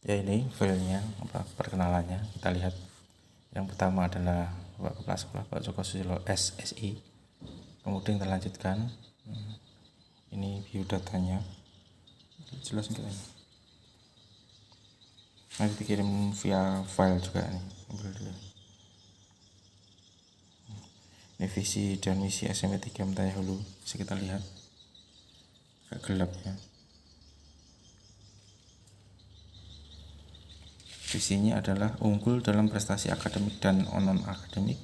Ya, ini filenya, perkenalannya kita lihat. Yang pertama adalah Bapak Kepala Sekolah Pak Joko Susilo SSI. Kemudian kita lanjutkan. Ini biodatanya. Jelas enggak ini? Nanti dikirim via file juga nih. Ambil dulu. Ini visi dan misi SMP 3 Mentaya Hulu. Bisa kita lihat. Agak gelap ya. Visinya adalah unggul dalam prestasi akademik dan non-akademik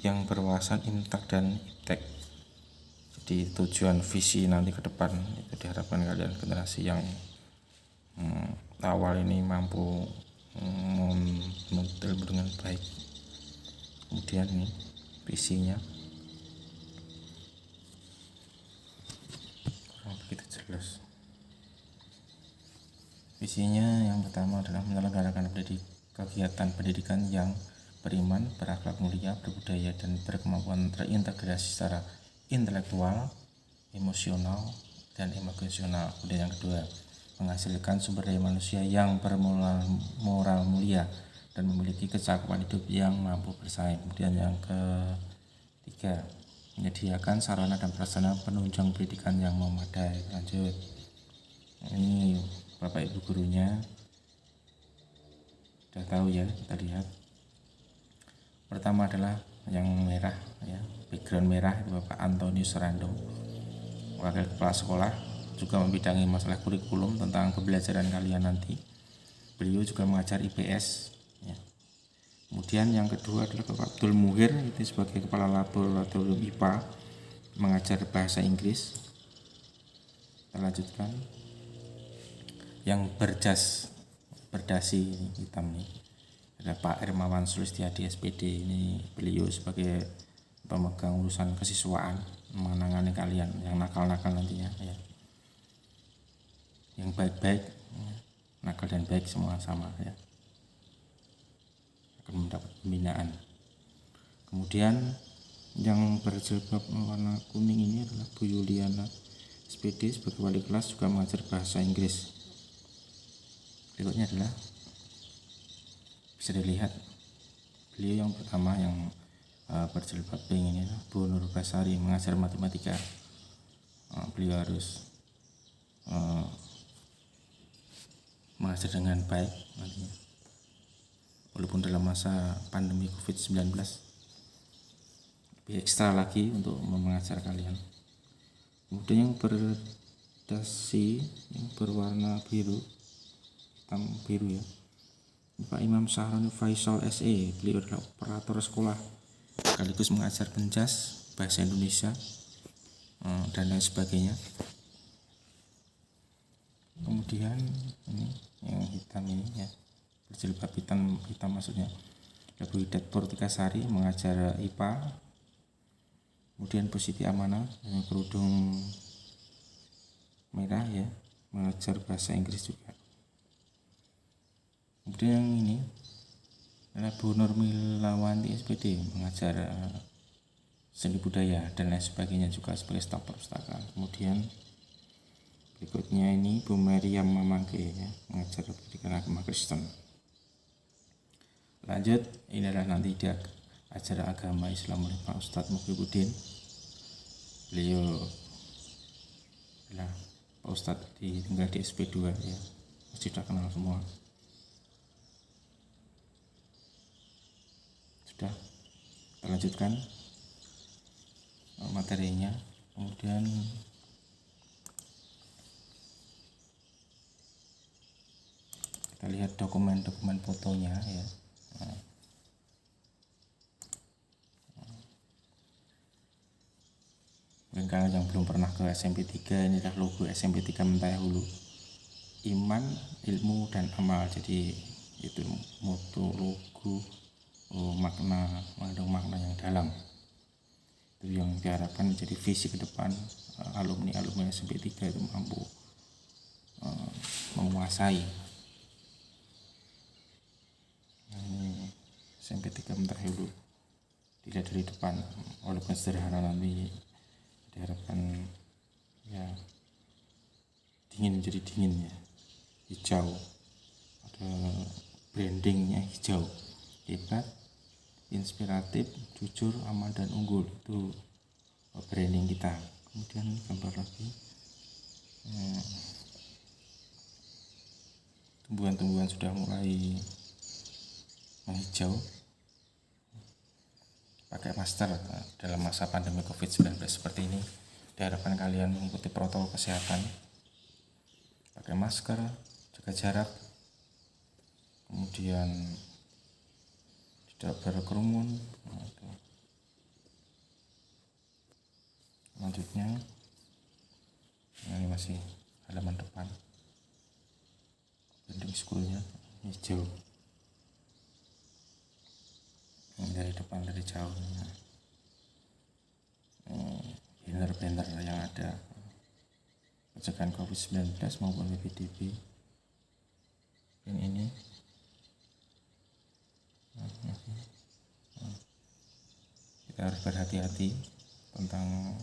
yang berwawasan IMTAK dan IPTEK. Jadi tujuan visi nanti ke depan itu diharapkan kalian generasi yang awal ini mampu menuntut ilmu dengan baik. Kemudian ini visinya kurang begitu jelas. Visinya yang pertama adalah menyelenggarakan kegiatan pendidikan yang beriman, berakhlak mulia, berbudaya, dan berkemampuan terintegrasi secara intelektual, emosional, dan imaginasional. Kemudian yang kedua, menghasilkan sumber daya manusia yang bermoral mulia dan memiliki kecakapan hidup yang mampu bersaing. Kemudian yang ketiga, menyediakan sarana dan prasarana penunjang pendidikan yang memadai. Lanjut, ini Bapak Ibu gurunya sudah tahu ya, kita lihat. Pertama adalah yang merah ya, background merah itu Bapak Antonius Rando, Wakil Kepala Sekolah, juga membidangi masalah kurikulum tentang pembelajaran kalian nanti. Beliau juga mengajar IPS ya. Kemudian yang kedua adalah Bapak Abdul Muhir, itu sebagai Kepala Laboratorium IPA, mengajar bahasa Inggris. Kita lanjutkan. Yang berdasi hitam nih ada Pak Hermawan Sulistiadi SPD. Ini beliau sebagai pemegang urusan kesiswaan, menangani kalian yang nakal-nakal nantinya ya. Yang baik-baik, nakal dan baik semua sama ya, akan mendapat pembinaan. Kemudian yang berjilbab warna kuning ini adalah Bu Yuliana SPD sebagai wali kelas, juga mengajar bahasa Inggris. Berikutnya adalah bisa dilihat beliau yang pertama yang berjilbab pink ini Bu Nur Basari, mengajar matematika. Beliau harus mengajar dengan baik nantinya, walaupun dalam masa pandemi COVID-19 lebih ekstra lagi untuk mengajar kalian. Kemudian yang berdasi yang berwarna biru, hitam biru ya, Pak Imam Sahroni Faisal SE. Beliau adalah operator sekolah sekaligus mengajar penjas, bahasa Indonesia, dan lain sebagainya. Kemudian ini yang hitam ini ya, berjilbab hitam maksudnya, Bu Hidat Purtikasari, mengajar IPA. Kemudian Bu Siti Amanah yang kerudung merah ya, mengajar bahasa Inggris juga. Kemudian yang ini adalah Bu Nurmilawanti SPD, mengajar seni budaya dan lain sebagainya, juga sebagai staf perpustakaan. Kemudian berikutnya ini Bu Maryam Mamangke ya, mengajar pendidikan agama Kristen. Lanjut, ini adalah nanti dia acara agama Islam oleh Pak Ustadz Mukhibudin. Beliau adalah Pak Ustadz tinggal di SP2 ya, pasti sudah kenal semua. Sudah, kita lanjutkan materinya. Kemudian kita lihat dokumen-dokumen fotonya ya. Mungkin kalian yang belum pernah ke SMP 3, ini adalah logo SMP 3 Mentaya Hulu. Iman, ilmu, dan amal. Jadi itu moto, logo, mengandung makna yang dalam. Itu yang diharapkan menjadi visi ke depan alumni SMP 3 itu mampu menguasai. Ini SMP 3 Mentaya Hulu dilihat dari depan, walaupun sederhana, nanti diharapkan ya dingin, jadi dingin ya, hijau ada brandingnya hijau, hebat, inspiratif, jujur, aman, dan unggul. Itu branding kita. Kemudian gambar lagi, tumbuhan-tumbuhan sudah mulai menghijau. Pakai masker dalam masa pandemi COVID-19 seperti ini, diharapkan kalian mengikuti protokol kesehatan, pakai masker, jaga jarak, kemudian tidak berkerumun. Selanjutnya ini masih halaman depan, building schoolnya hijau. Dari depan, dari jauh, banner-banner yang ada pencegahan COVID-19 maupun PPDB. Dan ini kita harus berhati-hati tentang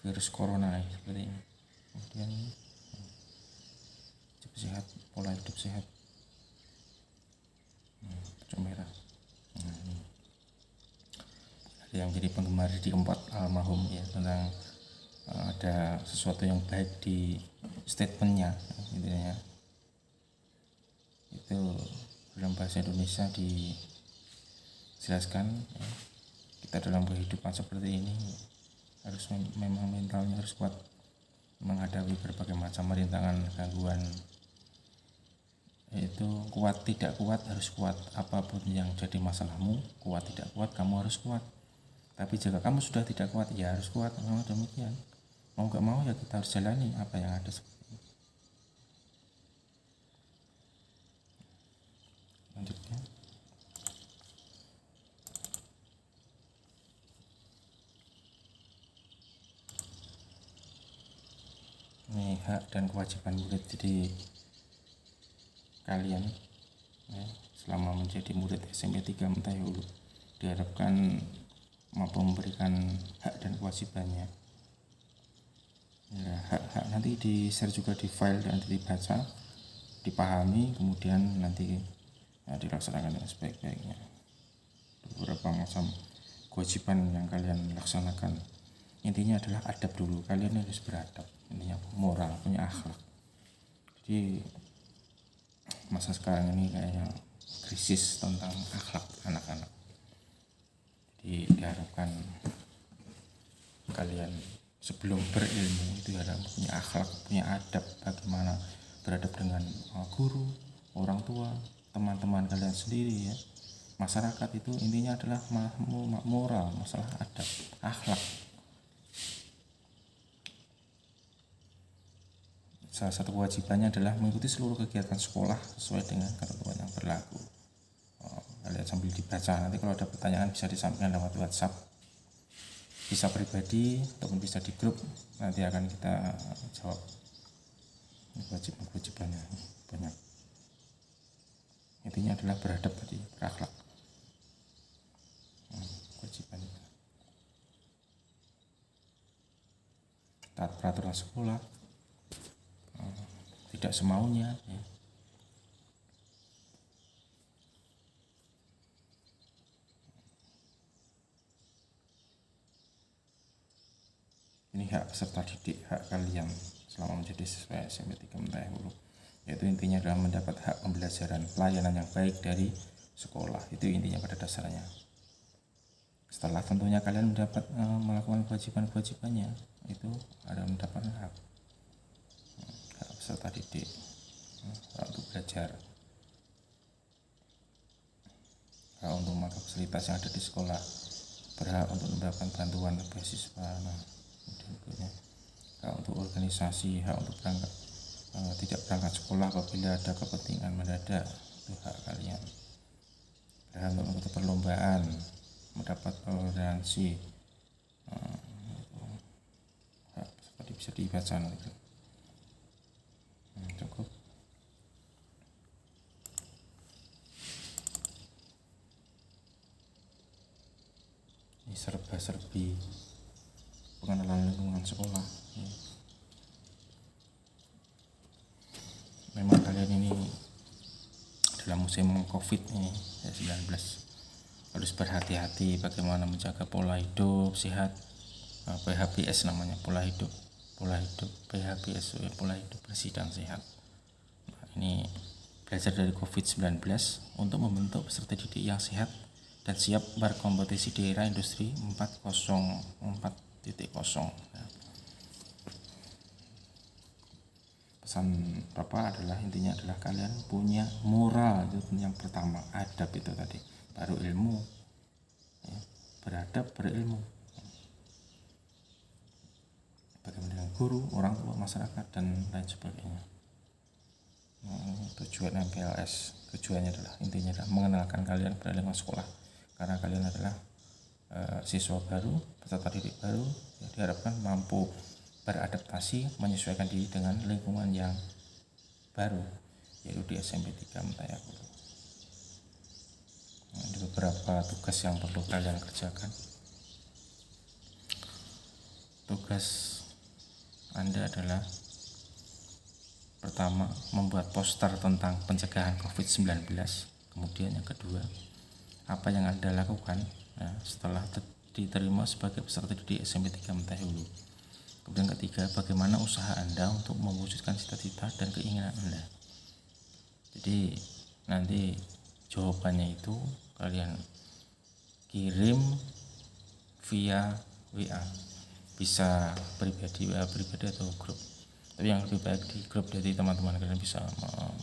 virus corona seperti ini. Kemudian hidup sehat, pola hidup sehat, merah. Ada yang jadi penggemar di keempat almarhum ya, tentang ada sesuatu yang baik di statementnya, intinya itu dalam bahasa Indonesia dijelaskan ya, kita dalam kehidupan seperti ini harus memang mentalnya harus kuat menghadapi berbagai macam rintangan, gangguan. Yaitu kuat tidak kuat harus kuat, apapun yang jadi masalahmu, kuat tidak kuat kamu harus kuat. Tapi jika kamu sudah tidak kuat, ya harus kuat. Memang demikian, mau gak mau ya kita harus jalani apa yang ada seperti ini. Lanjutnya, ini hak dan kewajiban murid. Jadi kalian ya, selama menjadi murid SMP 3 Mentahulu diharapkan mampu memberikan hak dan kewajibannya ya. Hak nanti di share juga di file dan dibaca, dipahami, kemudian nanti ya, dilaksanakan dengan sebaik-baiknya. Beberapa macam kewajiban yang kalian laksanakan, intinya adalah adab dulu. Kalian harus beradab, intinya moral, punya akhlak. Jadi masa sekarang ini kayaknya krisis tentang akhlak anak-anak. Jadi diharapkan kalian sebelum berilmu itu harus punya akhlak, punya adab, bagaimana beradab dengan guru, orang tua, teman-teman kalian sendiri ya. Masyarakat itu intinya adalah moral, masalah adab, akhlak. Salah satu kewajibannya adalah mengikuti seluruh kegiatan sekolah sesuai dengan ketentuan yang berlaku. Kalian sambil dibaca, nanti kalau ada pertanyaan bisa disampaikan lewat WhatsApp, bisa pribadi ataupun bisa di grup, nanti akan kita jawab. Kewajibannya banyak, intinya adalah beradab tadi, berakhlak. Kewajiban taat peraturan sekolah, tidak semaunya ya. Ini hak peserta didik, hak kalian selama menjadi siswa SMP 3 Mentahulu, yaitu intinya adalah mendapat hak pembelajaran, pelayanan yang baik dari sekolah. Itu intinya pada dasarnya. Setelah tentunya kalian mendapat melakukan kewajiban-kewajibannya, itu ada mendapat hak peserta didik, hak untuk belajar, hak untuk memakai fasilitas yang ada di sekolah, berhak untuk mendapatkan bantuan beasiswa, kemudian hak untuk organisasi, hak untuk tidak berangkat sekolah apabila ada kepentingan mendadak, itu hak kalian. Berhak untuk mengikuti perlombaan, mendapat toleransi, hak seperti bisa dibaca nanti. Cukup. Ini serba-serbi pengenalan lingkungan sekolah ya. Memang kalian ini dalam musim COVID ini ya 19. Harus berhati-hati bagaimana menjaga pola hidup sehat, PHBS namanya, pola hidup PHBS, pola hidup bersih dan sehat. Nah, ini belajar dari COVID-19 untuk membentuk peserta didik yang sehat dan siap berkompetisi di era industri 4.0. Ya. Pesan Bapak adalah intinya adalah kalian punya moral, itu yang pertama, adab itu tadi, baru ilmu, ya, beradab berilmu, bagaimana dengan guru, orang tua, masyarakat dan lain sebagainya. Tujuan MPLS, tujuannya adalah intinya adalah mengenalkan kalian pada lingkungan sekolah, karena kalian adalah siswa baru, peserta didik baru, ya, diharapkan mampu beradaptasi, menyesuaikan diri dengan lingkungan yang baru, yaitu di SMP 3 Mentayakulu. Ada beberapa tugas yang perlu kalian kerjakan. Tugas Anda adalah pertama, membuat poster tentang pencegahan COVID-19. Kemudian yang kedua, apa yang Anda lakukan setelah diterima sebagai peserta didik SMP 3 Mentayakulu. Kemudian ketiga, bagaimana usaha Anda untuk mewujudkan cita-cita dan keinginan Anda. Jadi nanti jawabannya itu kalian kirim via WA, bisa pribadi, WA pribadi atau grup, tapi yang lebih baik di grup, jadi teman-teman kalian bisa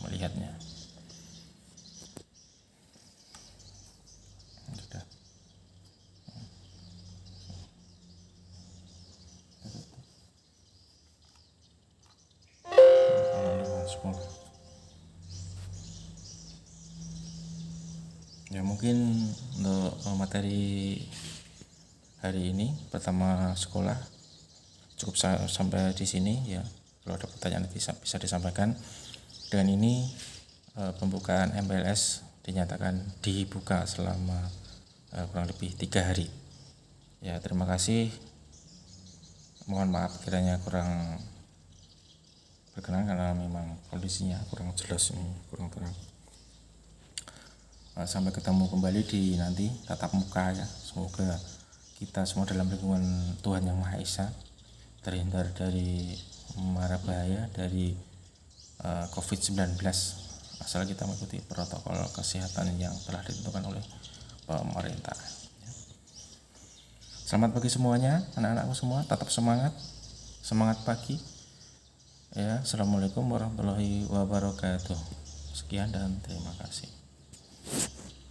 melihatnya. Sudah. Ya, mungkin untuk materi hari ini pertama sekolah cukup sampai di sini ya. Kalau ada pertanyaan bisa disampaikan. Dengan ini pembukaan MPLS dinyatakan dibuka selama kurang lebih 3 hari. Ya, terima kasih. Mohon maaf kiranya kurang berkenan karena memang kondisinya kurang jelas ini, kurang terang. Sampai ketemu kembali di nanti tatap muka ya. Semoga kita semua dalam lingkungan Tuhan Yang Maha Esa, terhindar dari mara bahaya dari COVID-19 asal kita mengikuti protokol kesehatan yang telah ditentukan oleh pemerintah. Selamat pagi semuanya, anak-anakku semua, tetap semangat pagi ya. Assalamualaikum warahmatullahi wabarakatuh. Sekian dan terima kasih.